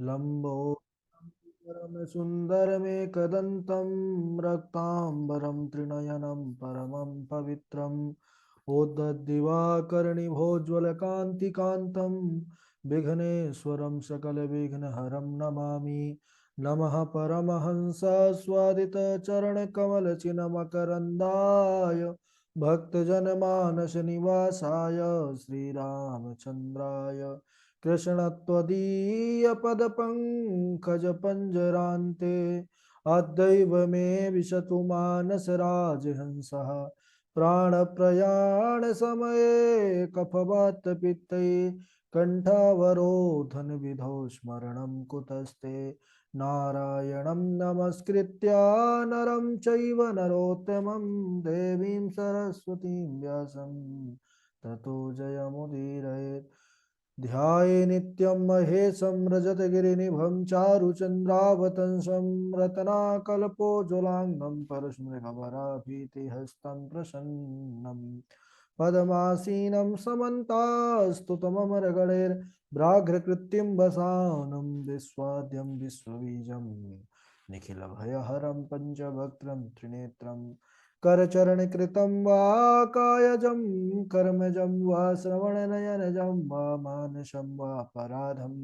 लम्बोदरं सुन्दरमेकदन्तं रक्ताम्बरं त्रिनयनं परमं पवित्रम् ओद्ददिवाकर्णिभोज्ज्वलकान्तिकान्तं विघ्नेश्वरं सकलविघ्नहरं नमामि। नमः परमहंसस्वादितचरणकमलचिन्मकरन्दाय भक्तजनमानसनिवासाय श्रीरामचन्द्राय कृष्णत्वदीयपदपङ्कजपञ्जरान्ते अद्यैव मे विशतु मानसराजहंसः प्राणप्रयाणसमये कफवातपित्तैः कण्ठावरोधनविधौ स्मरणं कुतस्ते। नारायणं नमस्कृत्य नरं चैव नरोत्तमं देवीं सरस्वतीं व्यासं ततो जयमुदीरयेत्। ध्याये नित्यं महेशं रजतगिरिनिभं चारुचन्द्रावतंसं रत्नाकल्पोज्ज्वलाङ्गं परस्मृगभराभीतिहस्तं प्रसन्नं पद्मासीनं समन्तास्तुतममरगणैर्व्याघ्रकृत्यं वसानं विश्वाद्यं विश्वबीजं निखिलभयहरं पञ्चवक्त्रं त्रिनेत्रं करचरणकृतं वा कायजं कर्मजं वा श्रवणनयनजं वा मानसं वा अपराधं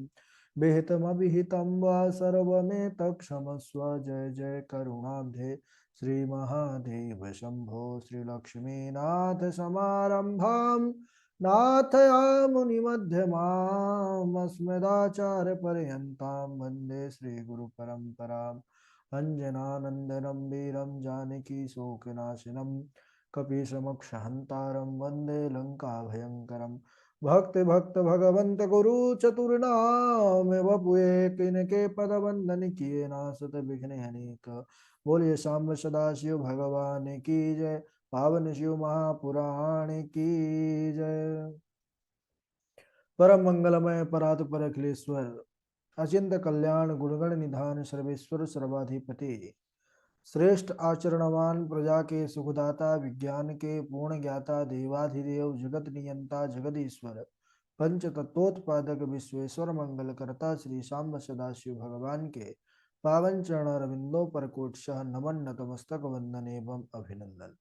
विहितमविहितं वा सर्वमेतत्क्षमस्व। जय जय करुणाब्धे श्रीमहादेव शम्भो। श्रीलक्ष्मीनाथ समारम्भां नाथयामुनिमध्यमाम् अस्मदाचार्यपर्यन्तां वन्दे श्रीगुरुपरम्पराम्। अञ्जनानन्दनं वीरं जानकी शोकनाशनं कपीशमक्षहन्तारं वन्दे लङ्काभयङ्करम्। भक्ति भक्त भगवंत गुरु चतुर्नाम वपुए किनके पद वंदन किए नासत विघ्न अनेक। बोलिए शाम सदा शिव भगवान की जय। पावन शिव महापुराण की जय। परम मंगलमय परात पर अखिलेश्वर अचिंत कल्याण गुणगण निधान सर्वेश्वर सर्वाधिपति श्रेष्ठ आचरणवान प्रजा के सुखदाता विज्ञान के पूर्ण ज्ञाता देवाधिदेव जगत नियंता जगदीश्वर पंच तत्वोत्पादक विश्वेश्वर मंगल करता श्री सांब सदाशिव भगवान के पावन चरण अरविंदों पर कोटशः नमन नतमस्तक वंदन एवं अभिनंदन।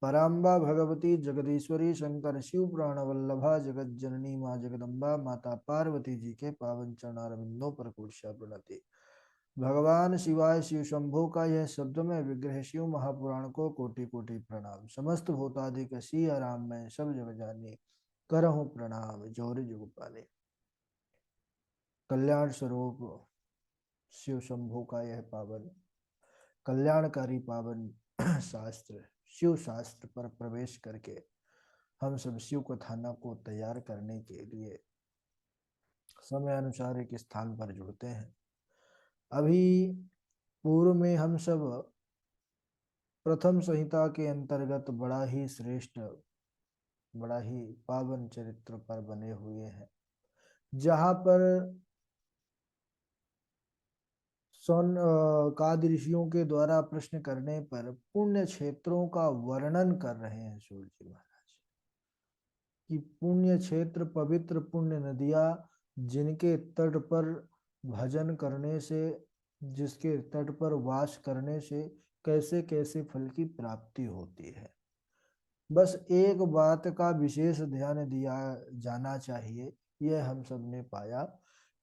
पराम्बा भगवती जगदीश्वरी शंकर शिव प्राण वल्लभा जगत जननी माँ जगदम्बा माता पार्वती जी के पावन चरण अरविंदों पर कोटशः प्रणति। भगवान शिवाय शिव शंभु का यह शब्दमय विग्रह शिव महापुराण को कोटि कोटि प्रणाम। समस्त भूतादिक सिया राम मैं सब जग जाने करहूँ प्रणाम जोर जुग पाने। कल्याण स्वरूप शिव शंभु का यह पावन कल्याणकारी पावन शास्त्र शिव शास्त्र पर प्रवेश करके हम सब शिव कथाना को तैयार करने के लिए समय अनुसार एक स्थान पर जुड़ते हैं। अभी पूर्व में हम सब प्रथम संहिता के अंतर्गत बड़ा ही श्रेष्ठ बड़ा ही पावन चरित्र पर बने हुए हैं, जहाँ पर काद ऋषियों के द्वारा प्रश्न करने पर पुण्य क्षेत्रों का वर्णन कर रहे हैं सूर्य जी महाराज कि पुण्य क्षेत्र पवित्र पुण्य नदियाँ जिनके तट पर भजन करने से जिसके तट पर वास करने से कैसे कैसे फल की प्राप्ति होती है। बस एक बात का विशेष ध्यान दिया जाना चाहिए। यह हम सब ने पाया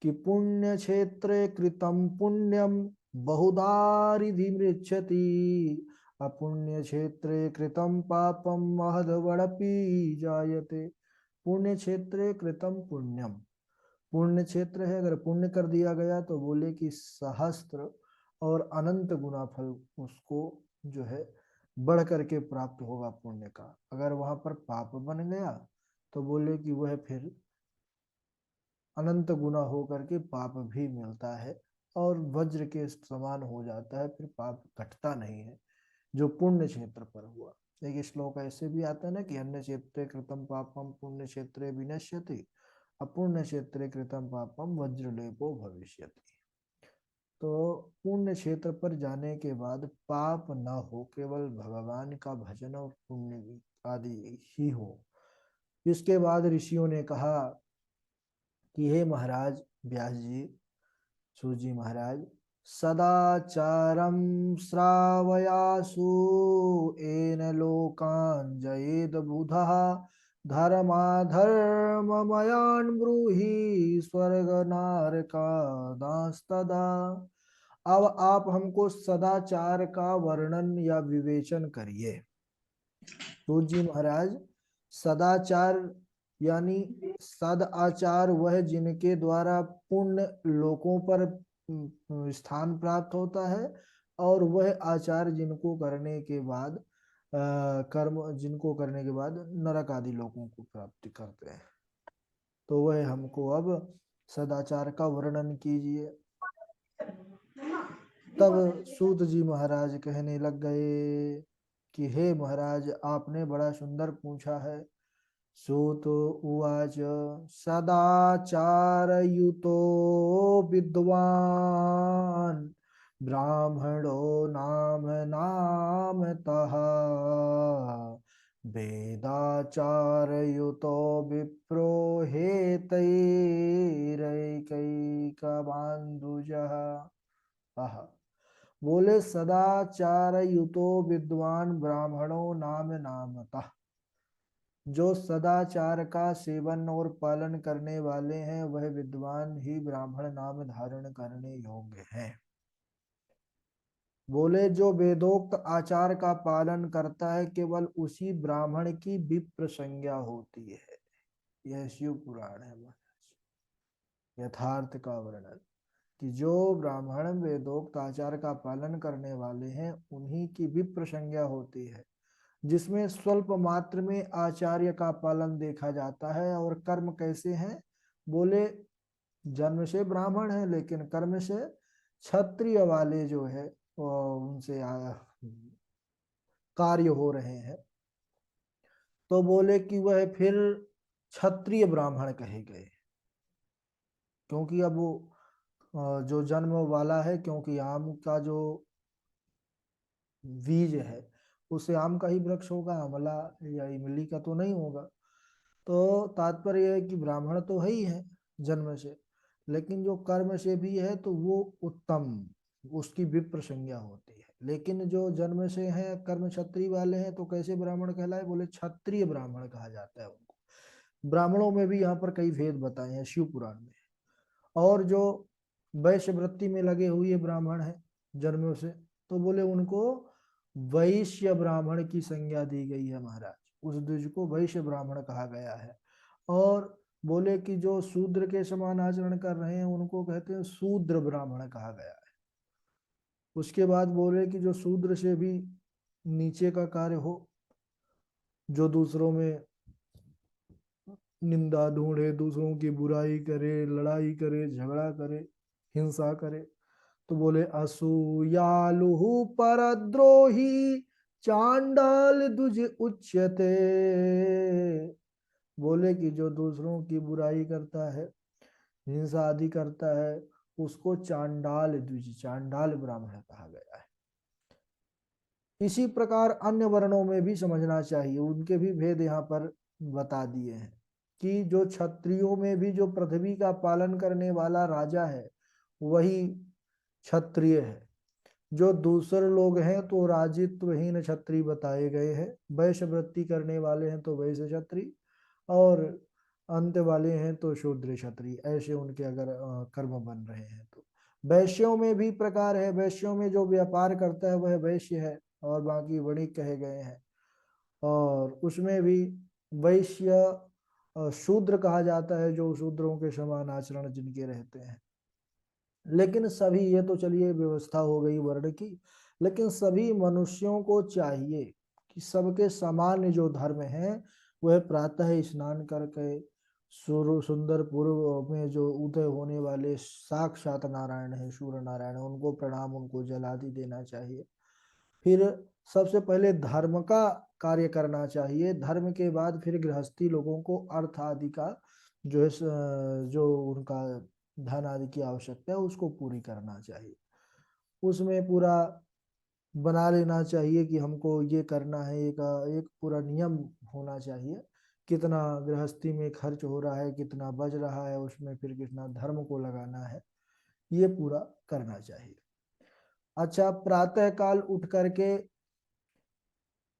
कि पुण्य क्षेत्रे कृतम पुण्यम बहुधारिधि मृच्छति अपुण्य क्षेत्रे कृतम पापम महद्वडपि जायते। पुण्य क्षेत्रे कृतम पुण्यम, पुण्य क्षेत्र है, अगर पुण्य कर दिया गया तो बोले कि सहस्त्र और अनंत गुना फल उसको जो है बढ़ करके प्राप्त होगा पुण्य का। अगर वहां पर पाप बन गया तो बोले कि वह फिर अनंत गुना हो करके पाप भी मिलता है और वज्र के समान हो जाता है, फिर पाप घटता नहीं है जो पुण्य क्षेत्र पर हुआ। एक श्लोक ऐसे भी आता है ना कि अन्य क्षेत्रे कृतम पापम पुण्य क्षेत्रे विनश्यति अपुण्य क्षेत्रे कृतम पापम वज्रलेपो भविष्यति। तो पुण्य क्षेत्र पर जाने के बाद पाप न हो, केवल भगवान का भजन और पुण्य आदि ही हो। इसके बाद ऋषियों ने कहा कि हे महाराज व्यास जी, सूत जी महाराज, सदाचारं श्रावयासु येन लोकान् जयेद बुधः, धर्माधर्ममयान् ब्रूहि स्वर्ग नरकादांस्तदा। अब आप हमको सदाचार का वर्णन या विवेचन करिए। तो जी महाराज, सदाचार यानी सद आचार वह जिनके द्वारा पुण्य लोकों पर स्थान प्राप्त होता है, और वह आचार जिनको करने के बाद कर्म जिनको करने के बाद नरक आदि लोगों को प्राप्ति करते हैं। तो वह हमको अब सदाचार का वर्णन कीजिए। तब सूत जी महाराज कहने लग गए कि हे महाराज, आपने बड़ा सुंदर पूछा है। सूत उवाच, सदाचार युतो विद्वान् ब्राह्मणो नाम नामतः, वेदाचार युतो विप्रो हेतैरैकैकबान्धुजः। आहा, बोले सदाचार युतो विद्वान ब्राह्मणों नाम नामतः, जो सदाचार का सेवन और पालन करने वाले हैं वह विद्वान ही ब्राह्मण नाम धारण करने योग्य हैं। बोले जो वेदोक्त आचार का पालन करता है केवल उसी ब्राह्मण की विप्र संज्ञा होती है। यह शिव पुराण है महाराज। यथार्थ का वर्णन कि जो ब्राह्मण वेदोक्त आचार का पालन करने वाले हैं उन्हीं की विप्र संज्ञा होती है, जिसमें स्वल्प मात्र में आचार्य का पालन देखा जाता है। और कर्म कैसे हैं? बोले जन्म से ब्राह्मण है लेकिन कर्म से क्षत्रिय वाले जो है उनसे कार्य हो रहे हैं, तो बोले कि वह फिर क्षत्रिय ब्राह्मण कहे गए। क्योंकि अब वो जो जन्म वाला है, क्योंकि आम का जो बीज है उससे आम का ही वृक्ष होगा, आंवला या इमली का तो नहीं होगा। तो तात्पर्य है कि ब्राह्मण तो है ही है जन्म से, लेकिन जो कर्म से भी है तो वो उत्तम, उसकी विप्र संज्ञा होती है। लेकिन जो जन्म से है कर्म क्षत्रिय वाले हैं तो कैसे ब्राह्मण कहलाए? बोले क्षत्रिय ब्राह्मण कहा जाता है उनको। ब्राह्मणों में भी यहाँ पर कई भेद बताए हैं शिव पुराण में। और जो वैश्य वृत्ति में लगे हुए ब्राह्मण हैं जन्मों से, तो बोले उनको वैश्य ब्राह्मण की संज्ञा दी गई है महाराज। उस द्विज को वैश्य ब्राह्मण कहा गया है। और बोले कि जो शूद्र के समान आचरण कर रहे हैं उनको कहते हैं शूद्र ब्राह्मण कहा गया है। उसके बाद बोले कि जो शूद्र से भी नीचे का कार्य हो, जो दूसरों में निंदा ढूंढे, दूसरों की बुराई करे, लड़ाई करे, झगड़ा करे, हिंसा करे, तो बोले असूयालु परद्रोही चांडाल दुज उच्यते। बोले कि जो दूसरों की बुराई करता है, हिंसा आदि करता है, उसको चांडाल द्विज, चांडाल ब्राह्मण कहा गया है। इसी प्रकार अन्य वर्णों में भी समझना चाहिए, उनके भी भेद यहाँ पर बता दिए हैं कि जो क्षत्रियों में भी जो पृथ्वी का पालन करने वाला राजा है वही क्षत्रिय है। जो दूसरे लोग हैं तो राजित्वहीन क्षत्रिय बताए गए हैं। वैश्य वृत्ति करने वाले हैं तो वैश्य क्षत्रिय, और अंत वाले हैं तो शूद्र क्षत्रिय, ऐसे उनके अगर कर्म बन रहे हैं तो। वैश्यों में भी प्रकार है, वैश्यों में जो व्यापार करता है वह वैश्य है, और बाकी वणिक कहे गए हैं। और उसमें भी वैश्य शूद्र कहा जाता है, जो शूद्रों के समान आचरण जिनके रहते हैं। लेकिन सभी, ये तो चलिए व्यवस्था हो गई वर्ण की, लेकिन सभी मनुष्यों को चाहिए कि सबके सामान्य जो धर्म है वह प्रातः स्नान करके सुंदर पूर्व में जो उदय होने वाले साक्षात नारायण है, सूर्य नारायण, उनको प्रणाम, उनको जलादि देना चाहिए। फिर सबसे पहले धर्म का कार्य करना चाहिए, धर्म के बाद फिर गृहस्थी लोगों को अर्थ आदि का जो है जो उनका धन आदि की आवश्यकता है उसको पूरी करना चाहिए। उसमें पूरा बना लेना चाहिए कि हमको ये करना है, एक पूरा नियम होना चाहिए, कितना गृहस्थी में खर्च हो रहा है, कितना बच रहा है, उसमें फिर कितना धर्म को लगाना है। ये पूरा करना चाहिए। अच्छा, प्रातः काल उठ करके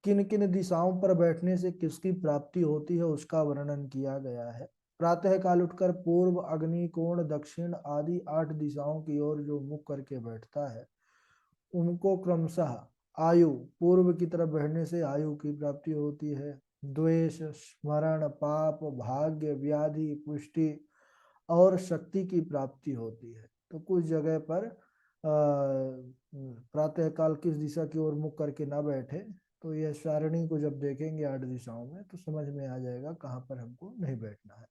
किन किन दिशाओं पर बैठने से किसकी प्राप्ति होती है उसका वर्णन किया गया है। प्रातः काल उठकर पूर्व, अग्नि, कोण, दक्षिण आदि 8 दिशाओं की ओर जो मुख करके बैठता है उनको क्रमशः आयु, पूर्व की तरफ बढ़ने से आयु की प्राप्ति होती है, द्वेष, स्मरण, पाप, भाग्य, व्याधि, पुष्टि और शक्ति की प्राप्ति होती है। तो कुछ जगह पर प्रातः काल किस दिशा की ओर मुख करके ना बैठे, तो यह सारणी को जब देखेंगे 8 दिशाओं में तो समझ में आ जाएगा कहाँ पर हमको नहीं बैठना है।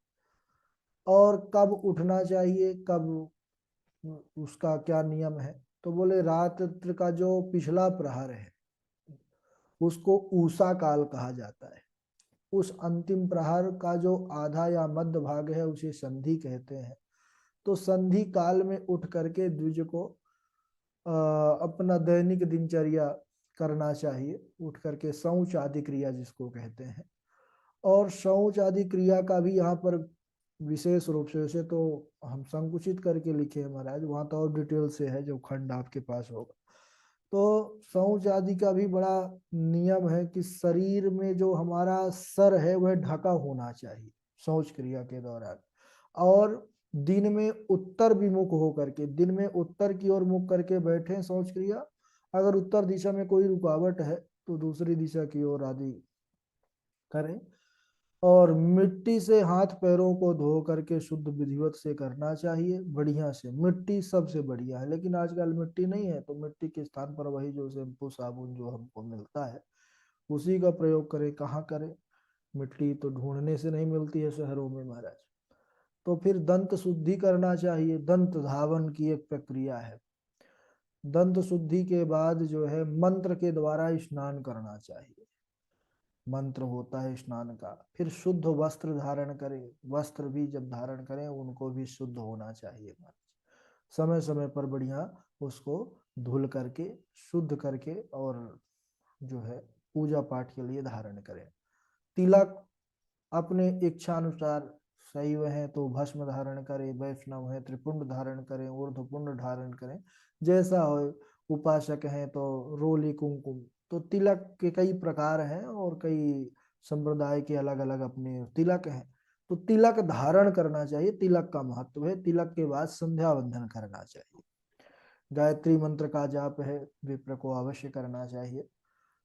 और कब उठना चाहिए, कब उसका क्या नियम है, तो बोले रात्र का जो पिछला प्रहर है उसको उषा काल कहा जाता है। उस अंतिम प्रहर का जो आधा या मध्य भाग है उसे संधि कहते हैं। तो संधि काल में उठ करके द्विज को अपना दैनिक दिनचर्या करना चाहिए। उठ करके शौच आदि क्रिया जिसको कहते हैं, और शौच आदि क्रिया का भी यहाँ पर विशेष रूप से, वैसे तो हम संकुचित करके लिखे हैं महाराज, वहाँ तो और डिटेल से है जो खंड आपके पास होगा। तो शौच आदि का भी बड़ा नियम है कि शरीर में जो हमारा सर है वह ढका होना चाहिए शौच क्रिया के दौरान, और दिन में उत्तर विमुख होकर के, दिन में उत्तर की ओर मुख करके बैठे शौच क्रिया। अगर उत्तर दिशा में कोई रुकावट है तो दूसरी दिशा की ओर आदि करें। और मिट्टी से हाथ पैरों को धो करके शुद्ध विधिवत से करना चाहिए, बढ़िया से। मिट्टी सबसे बढ़िया है, लेकिन आजकल मिट्टी नहीं है तो मिट्टी के स्थान पर वही जो शैम्पू साबुन जो हमको मिलता है उसी का प्रयोग करें। कहाँ करें, मिट्टी तो ढूंढने से नहीं मिलती है शहरों में महाराज। तो फिर दंत शुद्धि करना चाहिए, दंत धावन की एक प्रक्रिया है। दंत शुद्धि के बाद जो है मंत्र के द्वारा स्नान करना चाहिए, मंत्र होता है स्नान का। फिर शुद्ध वस्त्र धारण करें, वस्त्र भी जब धारण करें उनको भी शुद्ध होना चाहिए। समय समय पर बढ़िया उसको धुल करके शुद्ध करके और जो है पूजा पाठ के लिए धारण करें। तिलक अपने इच्छा अनुसार, शैव है तो भस्म धारण करें, वैष्णव है त्रिपुंड धारण करें, ऊर्ध्वपुंड धारण करें, जैसा हो। उपासक हैं तो रोली कुमकुम। तो तिलक के कई प्रकार हैं और कई संप्रदाय के अलग अलग अपने तिलक हैं। तो तिलक धारण करना चाहिए, तिलक का महत्व है। तिलक के बाद संध्या वंदन करना चाहिए। गायत्री मंत्र का जाप है विप्र को अवश्य करना चाहिए।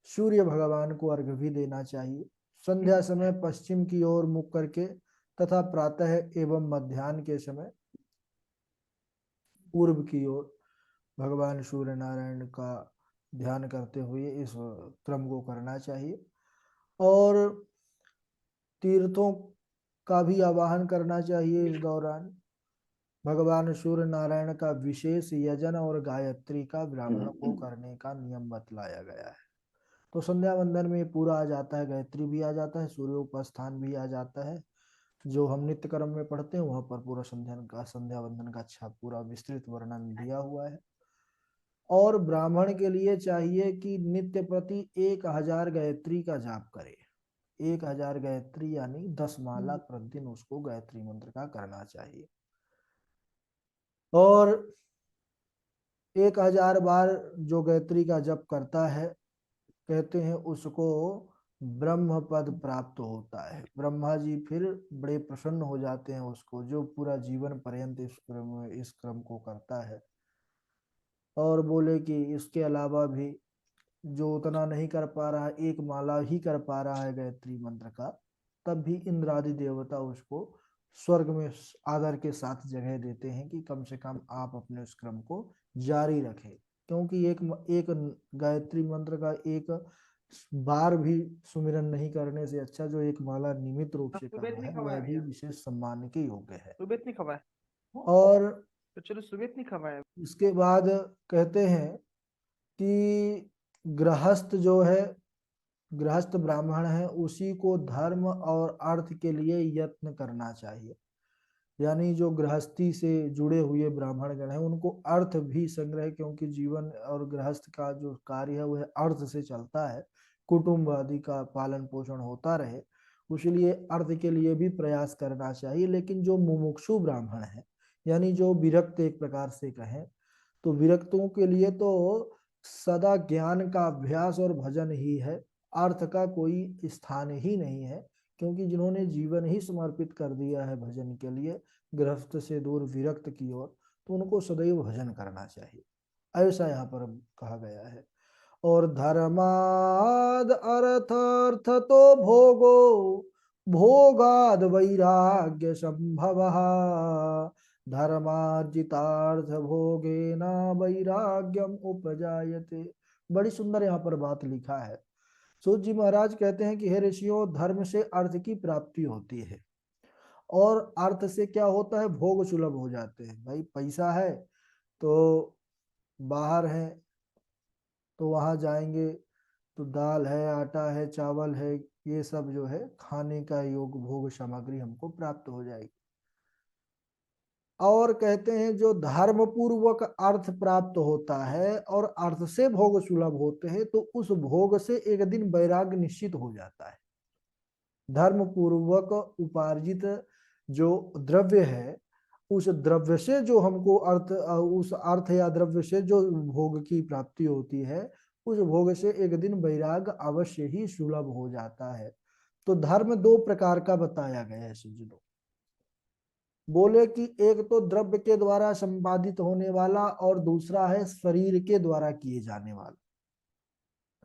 सूर्य भगवान को अर्घ्य भी देना चाहिए। संध्या समय पश्चिम की ओर मुख करके तथा प्रातः एवं मध्याह्न के समय पूर्व की ओर भगवान सूर्य नारायण का ध्यान करते हुए इस क्रम को करना चाहिए। और तीर्थों का भी आवाहन करना चाहिए इस दौरान। भगवान सूर्य नारायण का विशेष यजन और गायत्री का ब्राह्मण को करने का नियम बतलाया गया है। तो संध्या वंदन में पूरा आ जाता है, गायत्री भी आ जाता है, सूर्योपास्थान भी आ जाता है। जो हम नित्य कर्म में पढ़ते हैं वहां पर पूरा संध्या वंदन का अच्छा पूरा विस्तृत वर्णन दिया हुआ है। और ब्राह्मण के लिए चाहिए कि नित्य प्रति 1000 गायत्री का जाप करे। 1000 गायत्री यानी 10 माला प्रतिदिन उसको गायत्री मंत्र का करना चाहिए। और 1000 बार जो गायत्री का जप करता है कहते हैं उसको ब्रह्म पद प्राप्त होता है। ब्रह्मा जी फिर बड़े प्रसन्न हो जाते हैं उसको, जो पूरा जीवन पर्यंत इस क्रम को करता है। और बोले कि इसके अलावा भी जो उतना नहीं कर पा रहा है, एक माला ही कर पा रहा है गायत्री मंत्र का, तब भी इंद्र आदि देवता उसको स्वर्ग में आदर के साथ जगह देते हैं कि कम से कम आप अपने उस क्रम को जारी रखें। क्योंकि एक गायत्री मंत्र का एक बार भी सुमिरन नहीं करने से अच्छा जो एक माला नियमित रूप से करना है वह भी विशेष सम्मान के योग्य है। सुबेत नहीं खवाया और तो चलो सुबेत नहीं खवाया। इसके बाद कहते हैं कि गृहस्थ जो है, गृहस्थ ब्राह्मण है, उसी को धर्म और अर्थ के लिए यत्न करना चाहिए। यानी जो गृहस्थी से जुड़े हुए ब्राह्मण गण हैं उनको अर्थ भी संग्रह, क्योंकि जीवन और गृहस्थ का जो कार्य है वह अर्थ से चलता है, कुटुंब आदि का पालन पोषण होता रहे, उसलिए अर्थ के लिए भी प्रयास करना चाहिए। लेकिन जो मुमुक्षु ब्राह्मण है यानी जो विरक्त एक प्रकार से कहें, तो विरक्तों के लिए तो सदा ज्ञान का अभ्यास और भजन ही है, अर्थ का कोई स्थान ही नहीं है। क्योंकि जिन्होंने जीवन ही समर्पित कर दिया है भजन के लिए, गृहस्थ से दूर विरक्त की ओर, तो उनको सदैव भजन करना चाहिए, ऐसा यहाँ पर कहा गया है। और धर्माद अर्थ अर्थ तो भोगो, भोगाद वैराग्य संभव, धर्मार्जितार्थ भोगे न वैराग्यम उपजायते। बड़ी सुंदर यहाँ पर बात लिखा है। सूत जी महाराज कहते हैं कि हे ऋषियों, धर्म से अर्थ की प्राप्ति होती है, और अर्थ से क्या होता है, भोग सुलभ हो जाते हैं। भाई पैसा है तो बाहर है तो वहां जाएंगे तो दाल है, आटा है, चावल है, ये सब जो है खाने का योग भोग सामग्री हमको प्राप्त हो जाएगी। और कहते हैं जो धर्म पूर्वक अर्थ प्राप्त होता है और अर्थ से भोग सुलभ होते हैं, तो उस भोग से एक दिन वैराग्य निश्चित हो जाता है। धर्म पूर्वक उपार्जित जो द्रव्य है, उस द्रव्य से जो हमको अर्थ, उस अर्थ या द्रव्य से जो भोग की प्राप्ति होती है, उस भोग से एक दिन वैराग्य अवश्य ही सुलभ हो जाता है। तो धर्म दो प्रकार का बताया गया है सज्जनों। बोले कि एक तो द्रव्य के द्वारा संपादित होने वाला, और दूसरा है शरीर के द्वारा किए जाने वाला।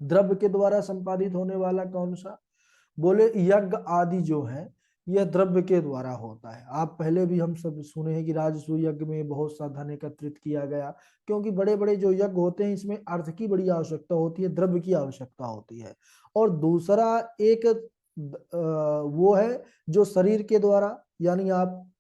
द्रव्य के द्वारा संपादित होने वाला कौन सा? बोले यज्ञ आदि जो है यह द्रव्य के द्वारा होता है। आप पहले भी हम सब सुने हैं कि राजसूय यज्ञ में बहुत सा धन एकत्रित किया गया, क्योंकि बड़े बड़े जो यज्ञ होते हैं इसमें अर्थ की बड़ी आवश्यकता होती है, द्रव्य की आवश्यकता होती है। और दूसरा एक वो है जो शरीर के द्वारा, यानी आप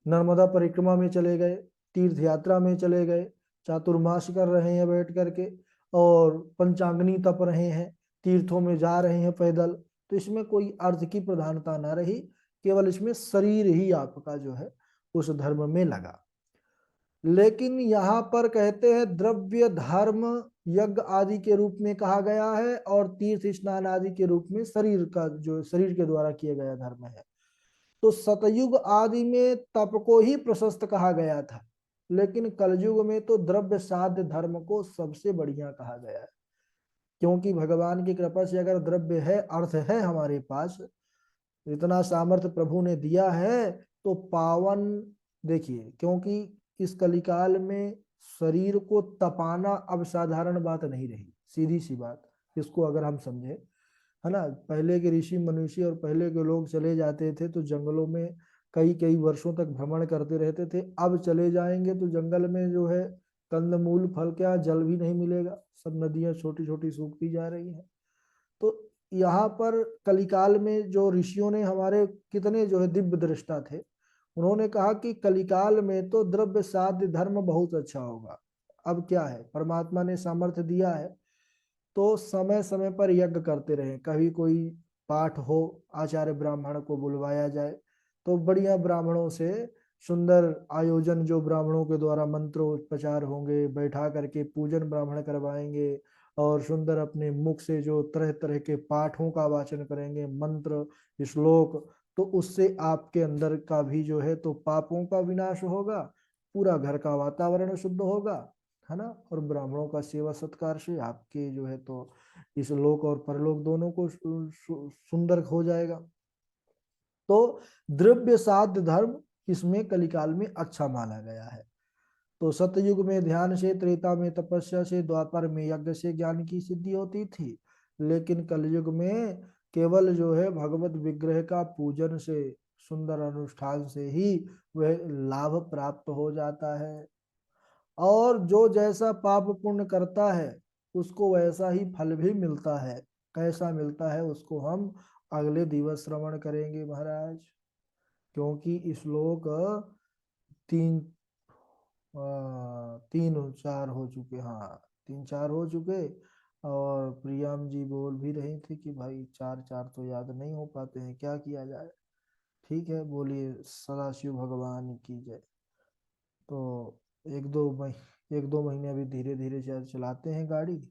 नर्मदा परिक्रमा में चले गए, तीर्थ यात्रा में चले गए, चातुर्मास कर रहे हैं बैठ करके, और पंचाग्नि तप रहे हैं, तीर्थों में जा रहे हैं पैदल, तो इसमें कोई अर्थ की प्रधानता ना रही, केवल इसमें शरीर ही आपका जो है उस धर्म में लगा। लेकिन यहाँ पर कहते हैं द्रव्य धर्म यज्ञ आदि के रूप में कहा गया है, और तीर्थ स्नान आदि के रूप में शरीर का, जो शरीर के द्वारा किया गया धर्म है। तो सतयुग आदि में तप को ही प्रशस्त कहा गया था, लेकिन कलयुग में तो द्रव्य साध्य धर्म को सबसे बढ़िया कहा गया है। क्योंकि भगवान की कृपा से अगर द्रव्य है, अर्थ है हमारे पास, इतना सामर्थ्य प्रभु ने दिया है, तो पावन, देखिए क्योंकि इस कलिकाल में शरीर को तपाना अब साधारण बात नहीं रही, सीधी सी बात, इसको अगर हम समझे, है ना। पहले के ऋषि मनुष्य और पहले के लोग चले जाते थे तो जंगलों में कई कई वर्षों तक भ्रमण करते रहते थे। अब चले जाएंगे तो जंगल में जो है कंदमूल फल, क्या जल भी नहीं मिलेगा, सब नदियां छोटी छोटी सूखती जा रही हैं। तो यहाँ पर कलिकाल में जो ऋषियों ने हमारे कितने जो है दिव्य दृष्टा थे, उन्होंने कहा कि कलिकाल में तो द्रव्य साध्य धर्म बहुत अच्छा होगा। अब क्या है, परमात्मा ने सामर्थ्य दिया है तो समय समय पर यज्ञ करते रहे, कभी कोई पाठ हो, आचार्य ब्राह्मण को बुलवाया जाए, तो बढ़िया ब्राह्मणों से सुंदर आयोजन, जो ब्राह्मणों के द्वारा मंत्रोच्चार होंगे, बैठा करके पूजन ब्राह्मण करवाएंगे, और सुंदर अपने मुख से जो तरह तरह के पाठों का वाचन करेंगे, मंत्र श्लोक, तो उससे आपके अंदर का भी जो है तो पापों का विनाश होगा, पूरा घर का वातावरण शुद्ध होगा, है ना। और ब्राह्मणों का सेवा सत्कार से आपके जो है तो इस लोक और परलोक दोनों को सुंदर हो जाएगा। तो द्रव्य साध्य धर्म इसमें कलिकाल में अच्छा माना गया है। तो सतयुग में ध्यान से, त्रेता में तपस्या से, द्वापर में यज्ञ से ज्ञान की सिद्धि होती थी, लेकिन कलयुग में केवल जो है भगवत विग्रह का पूजन से, सुंदर अनुष्ठान से ही वह लाभ प्राप्त हो जाता है। और जो जैसा पाप पुण्य करता है उसको वैसा ही फल भी मिलता है। कैसा मिलता है उसको हम अगले दिवस श्रवण करेंगे महाराज, क्योंकि श्लोक तीन तीन चार हो चुके, हाँ तीन चार हो चुके, और प्रियम जी बोल भी रही थी कि भाई चार चार तो याद नहीं हो पाते हैं, क्या किया जाए। ठीक है, बोलिए सदाशिव भगवान की जय। तो एक दो महीने अभी धीरे धीरे चलाते हैं गाड़ी,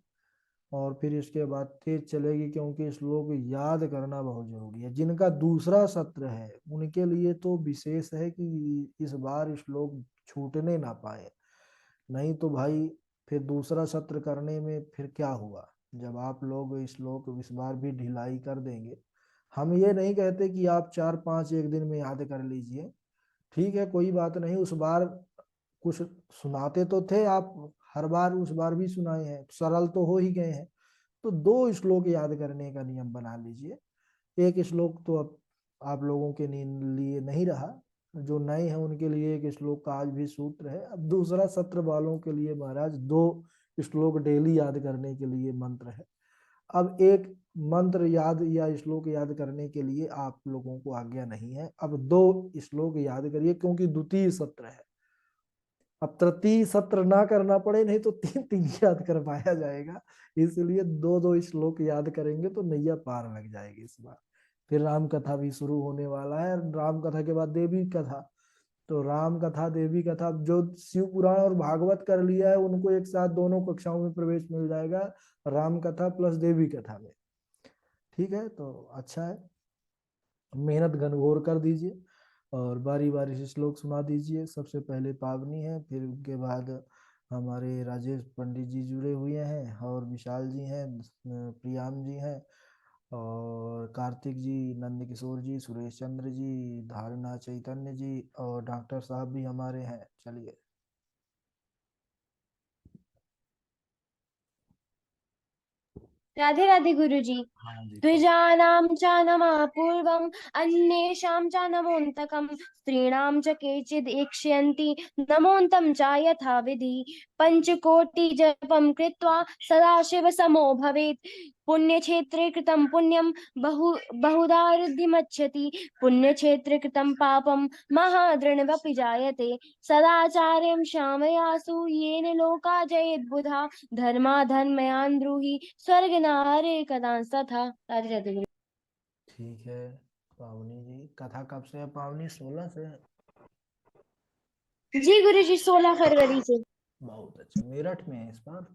और फिर इसके बाद तेज चलेगी, क्योंकि श्लोक याद करना बहुत जरूरी है। जिनका दूसरा सत्र है उनके लिए तो विशेष है कि इस बार श्लोक छूटने ना पाए। नहीं तो भाई फिर दूसरा सत्र करने में फिर क्या हुआ, जब आप लोग श्लोक इस बार भी ढिलाई कर देंगे। हम ये नहीं कहते कि आप 4-5 एक दिन में याद कर लीजिए, ठीक है कोई बात नहीं, उस बार कुछ सुनाते तो थे आप, हर बार उस बार भी सुनाए हैं, सरल तो हो ही गए हैं। तो 2 श्लोक याद करने का नियम बना लीजिए। एक श्लोक तो अब आप लोगों के लिए नहीं रहा, जो नए हैं उनके लिए एक श्लोक का आज भी सूत्र है। अब दूसरा सत्र वालों के लिए महाराज 2 श्लोक डेली याद करने के लिए मंत्र है। अब एक मंत्र याद या श्लोक याद करने के लिए आप लोगों को आज्ञा नहीं है, अब 2 श्लोक याद करिए, क्योंकि द्वितीय सत्र है। अब तृतीय सत्र ना करना पड़े, नहीं तो 3-3 याद कर पाया जाएगा, इसलिए 2-2 श्लोक याद करेंगे तो नैया पार लग जाएगी इस बार। फिर राम कथा भी शुरू होने वाला है, राम कथा के बाद देवी कथा, तो राम कथा देवी कथा, जो शिव पुराण और भागवत कर लिया है उनको एक साथ दोनों कक्षाओं में प्रवेश मिल जाएगा, राम कथा प्लस देवी कथा में। ठीक है, तो अच्छा है, मेहनत घनघोर कर दीजिए और बारी बारी से श्लोक सुना दीजिए। सबसे पहले पावनी है, फिर उनके बाद हमारे राजेश पंडित जी जुड़े हुए हैं, और विशाल जी हैं, प्रियाम जी हैं, और कार्तिक जी, नंद किशोर जी, सुरेश चंद्र जी, धारणा चैतन्य जी, और डॉक्टर साहब भी हमारे हैं। चलिए। राधे राधे गुरुजी। हाँ जी। द्विजानां च नमः पूर्वम् अन्येषां च नमोऽन्तकम् स्त्रीणां च केचिद् ईक्ष्यन्ति नमोऽन्तं च यथाविधि पञ्चकोटिजपं कृत्वा सदाशिव समो भवेत् पुण्यक्षेत्रे कृतं पुण्यं बहुधा वृद्धिमच्छति पुण्यक्षेत्रे कृतं पापं महादृणवपि जायते सदाचार्यं श्यामयासु येन लोका जयेद्बुधा धर्माधर्मयान् ब्रूहि स्वर्ग नारे कदांस्तथा। राधे राधे गुरु। ठीक है पावनी जी, कथा कब से है पावनी? 16 से है? जी गुरु जी 16 फरवरी से। बहुत अच्छा, मेरठ में है इस बार?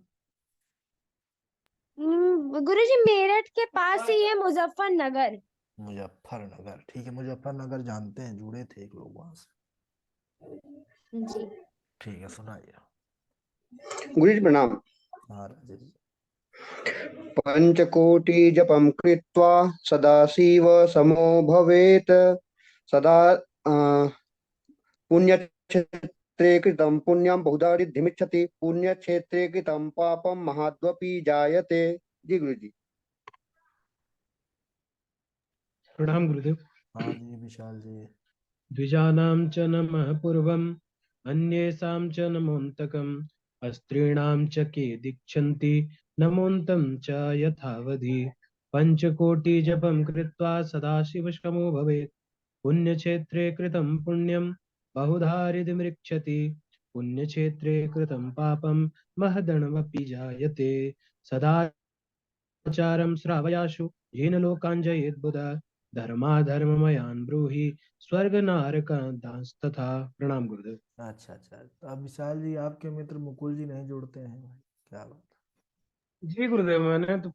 गुरु जी मेरठ के पास ही है मुजफ्फरनगर। मुजफ्फरनगर, ठीक है, मुजफ्फरनगर जानते हैं, जुड़े थे एक लोग वहां से। जी ठीक है, सुनाइए। गुरुजी प्रणाम। हाँ राजेश जी। पंचकोटि जपम कृत्वा सदाशिव समो भवेत् सदा पुण्यक्षेत्रे कृतं पुण्यं बहुधा रिद्धिमिच्छति पुण्यक्षेत्रे कृतं पापं महाद्वपि जायते। जी गुरुजी। प्रणाम गुरुदेव। हाँ जी विशाल जी। द्विजानां च नमः पूर्वम् अन्येषां च नमोऽन्तकम् अस्त्रीणां च के दीक्षन्ति नमोऽन्तं च यथावधि पञ्चकोटिजपं कृत्वा सदाशिवशमो भवेत् पुण्यक्षेत्रे कृतं पुण्यं बहुधा हृदिमृक्षति पुण्यक्षेत्रे कृतं पापं महदण्वपि जायते सदाचारं श्रावयाशु येन लोकान् जयेद्बुधा धर्माधर्ममयान् ब्रूहि स्वर्ग नरकांस्तथा। प्रणाम गुरुदेव। अच्छा अच्छा, तो अब विशाल जी आपके मित्र मुकुल जी नहीं जुड़ते हैं भाई, क्या बात जी गुरुदेव, मैंने तो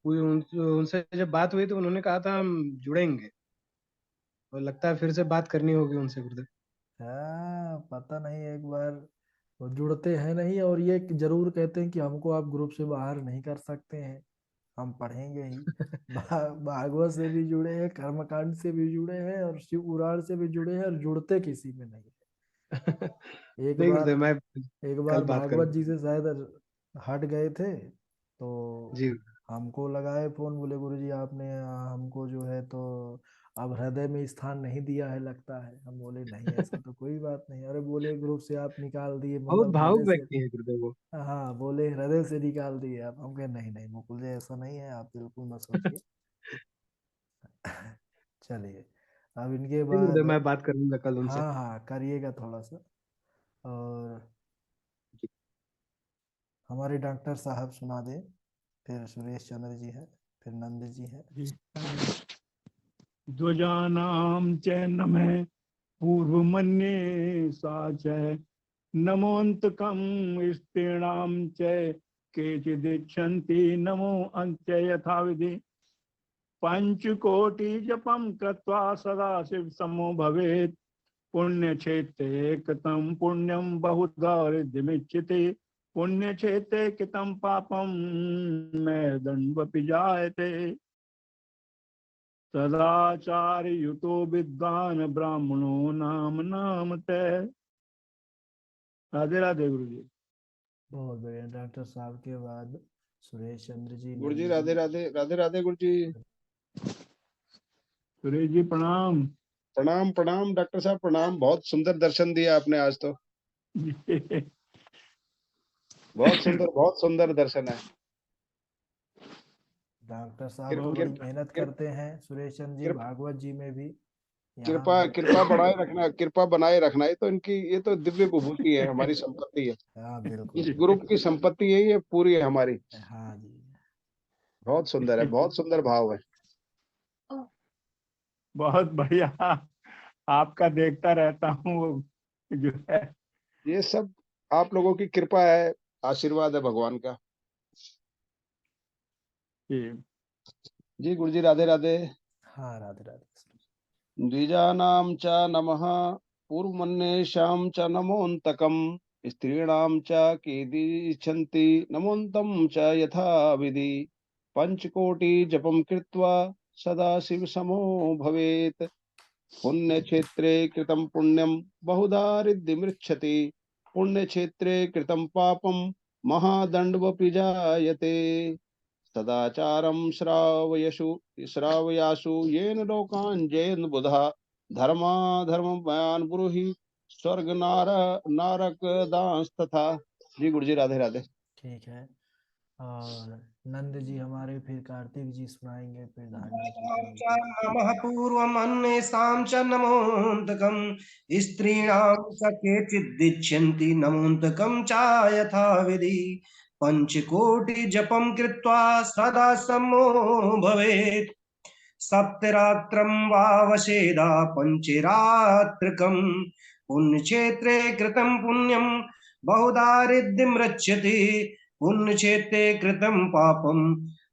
उनसे जब बात हुई तो उन्होंने कहा था हम जुड़ेंगे, और लगता है फिर से बात करनी होगी उनसे गुरुदेव। है? हाँ पता नहीं, एक बार वो जुड़ते हैं नहीं, और ये जरूर कहते हैं कि हमको आप ग्रुप से बाहर नहीं कर सकते हैं, हम पढ़ेंगे ही। भागवत से भी जुड़े हैं, कर्मकांड से भी जुड़े हैं, और शिव पुराण से भी जुड़े हैं, और जुड़ते किसी में नहीं है। एक नहीं बार, गुरुदेव, मैं एक कल बार बात भागवत जी करूंगा। से शायद हट गए थे, तो जी हमको लगाए फोन, बोले गुरु जी आपने हमको जो है तो अब हृदय में स्थान नहीं दिया है लगता है। हम बोले नहीं ऐसा तो कोई बात नहीं। अरे बोले ग्रुप से आप निकाल दिए, बहुत मतलब हृदय भावुक से। व्यक्ति है गुरुदेव वो। हाँ बोले हृदय से निकाल दिए आप। हम कहे नहीं नहीं मुकुल जी ऐसा नहीं है, आप बिल्कुल मत सोचिए। चलिए, अब इनके नहीं गुरुदेव, बाद, मैं बात करूंगा कल उनसे। हाँ हाँ करिएगा थोड़ा सा। और हमारे डॉक्टर साहब सुना दे, फिर सुरेश चंद्र जी है, फिर नंद जी है। द्विजानां च नमः पूर्वमन्ये सा च नमोऽन्तकं स्त्रीणां च केचिदीक्षन्ति नमो अन्त्य यथाविधि पंचकोटि जपं कृत्वा सदा शिव समो भवेत् पुण्य क्षेत्रे कृतं पुण्यं बहुधा रिद्धिमिच्छति पुण्य क्षेत्रे कृतं पापं न दंडवपि जायते सदाचार युतो विद्वान ब्राह्मणो नाम नामते। राधे राधे गुरु जी। बहुत बढ़िया डॉक्टर साहब के बाद सुरेश चंद्र जी, गुरु जी नंद राधे राधे, राधे राधे गुरु जी। सुरेश जी प्रणाम। प्रणाम प्रणाम डॉक्टर साहब प्रणाम, बहुत सुंदर दर्शन दिया आपने आज तो, बहुत सुंदर दर्शन है। डॉक्टर साहब तो कृपा बड़ी मेहनत करते हैं, सुरेश चंद्र जी कृपा भागवत जी में भी कृपा यहाँ। कृपा बनाए रखना, कृपा बनाए रखना, ये तो इनकी, ये तो दिव्य विभूति है, हमारी संपत्ति है। हाँ बिल्कुल इस ग्रुप की संपत्ति है, ये पूरी है हमारी। हाँ जी। बहुत सुंदर है, बहुत सुंदर भाव है। बहुत बढ़िया। आपका देखता रहता हूँ वो जो है। ये सब आप लोगों की कृपा है, आशीर्वाद है भगवान का। ये जी गुरु जी राधे राधे। हाँ राधे राधे। द्विजानां च नमः पूर्वमन्येषां च नमोऽन्तकम् स्त्रीणां च कीदृच्छन्ति नमोऽन्तं च यथा विधि पंचकोटि जपं कृत्वा सदा शिव समो भवेत् पुण्यक्षेत्रे कृतं पुण्यं बहुधा रिद्धिमृच्छति पुण्यक्षेत्रे कृतं पापं महादण्डवपि जायते सदाचारं श्रावयासु येन लोकान् जयेन् बुधा धर्माधर्ममयान् ब्रूहि स्वर्ग नारकदांस्तथा। जी गुरु जी राधे राधे। ठीक है, और नंद जी हमारे फिर कार्तिक जी सुनाएंगे, फिर धारणा चैतन्य जी। नमः पूर्वमन्येषां च नमोऽन्तकम् स्त्रीणां च केचिद्दिच्छन्ति नमोऽन्तकं च यथाविधि पञ्चकोटिजपं कृत्वा सदा सम्मो भवेत् सप्तरात्रं वा वसेदा पञ्चरात्रकम् पुण्यक्षेत्रे कृतं पुण्यं बहुधा रिद्धिमृच्छति पुण्यक्षेत्रे कृतं पापं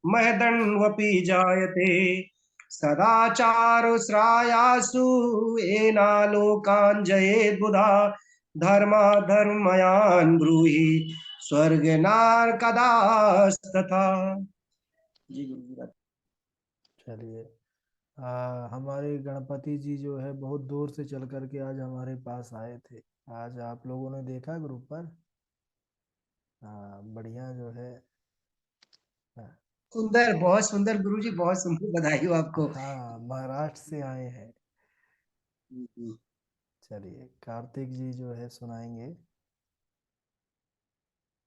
महदण्डवपि जायते सदाचारश्रायासु येनालोकान् जयेत् बुधा धर्माधर्मयान् ब्रूहि स्वर्ग नरकादस्तथा। जी गुरु जी। चलिए, हमारे गणपति जी जो है बहुत दूर से चल करके आज हमारे पास आए थे। आज आप लोगों ने देखा ग्रुप पर, बढ़िया जो है। हाँ, सुंदर, बहुत सुंदर गुरु जी, बहुत सुंदर, बधाई हो आपको। हाँ महाराष्ट्र से आए हैं। चलिए कार्तिक जी जो है सुनाएंगे।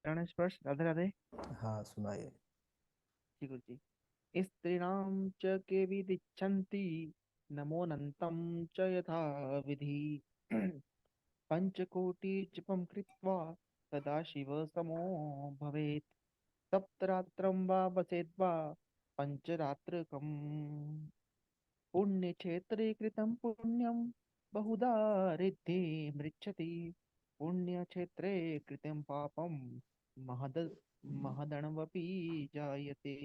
चरण स्पर्श राधे राधे। हाँ सुनाइए। जी गुरु जी। स्त्रीणां च के विदिच्छन्ति नमोऽनन्तं च यथा विधि पंचकोटि जपं कृत्वा सदा शिव समो भवेत् सप्तरात्रं वा वसेत् वा पंचरात्रकम् पुण्यक्षेत्रे कृतं पुण्यं बहुधा रिद्धि मृच्छति पुण्यक्षेत्रे कृतं पापं महद महदणवपि जायते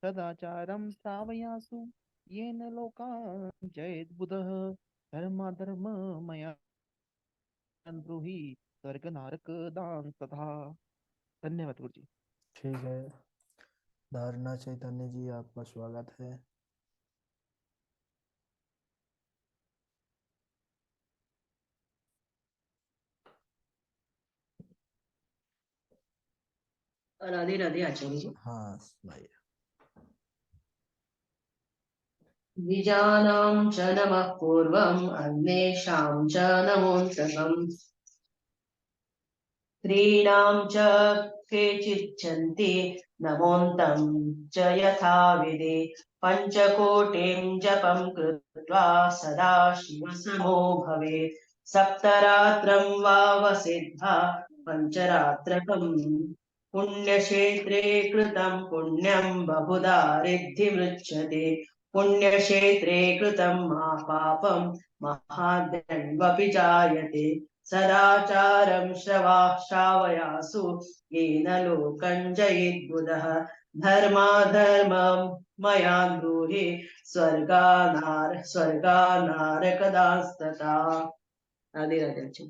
सदाचारं श्रावयासु येन लोकान् जयेत् बुधः धर्माधर्ममयान् ब्रूहि स्वर्ग नरक दान तथा। धन्यवाद गुरु जी। ठीक है, धारणा चैतन्य जी आपका स्वागत है। राधे राधे आचार्य जी। हाँ सुनाइए। द्विजानां च नमः पूर्वम् अन्येषां च नमोऽन्तकम् स्त्रीणां च केचिच्छन्ति नमोऽन्तं च यथाविधि पञ्चकोटिं जपं कृत्वा सदा शिवसमो भवेत् सप्तरात्रं वा वसिद्धा पञ्चरात्रकम् पुण्यक्षेत्रे कृतं पुण्यं बहुधा रिद्धिमृच्छते पुण्यक्षेत्रे कृतं पापं महादण्डवपि जायते सदाचारं श्रावयासु येन लोकं जयेद्बुधः धर्माधर्मं मया ब्रूहि स्वर्गानारकदास्तथा। राधे राधे।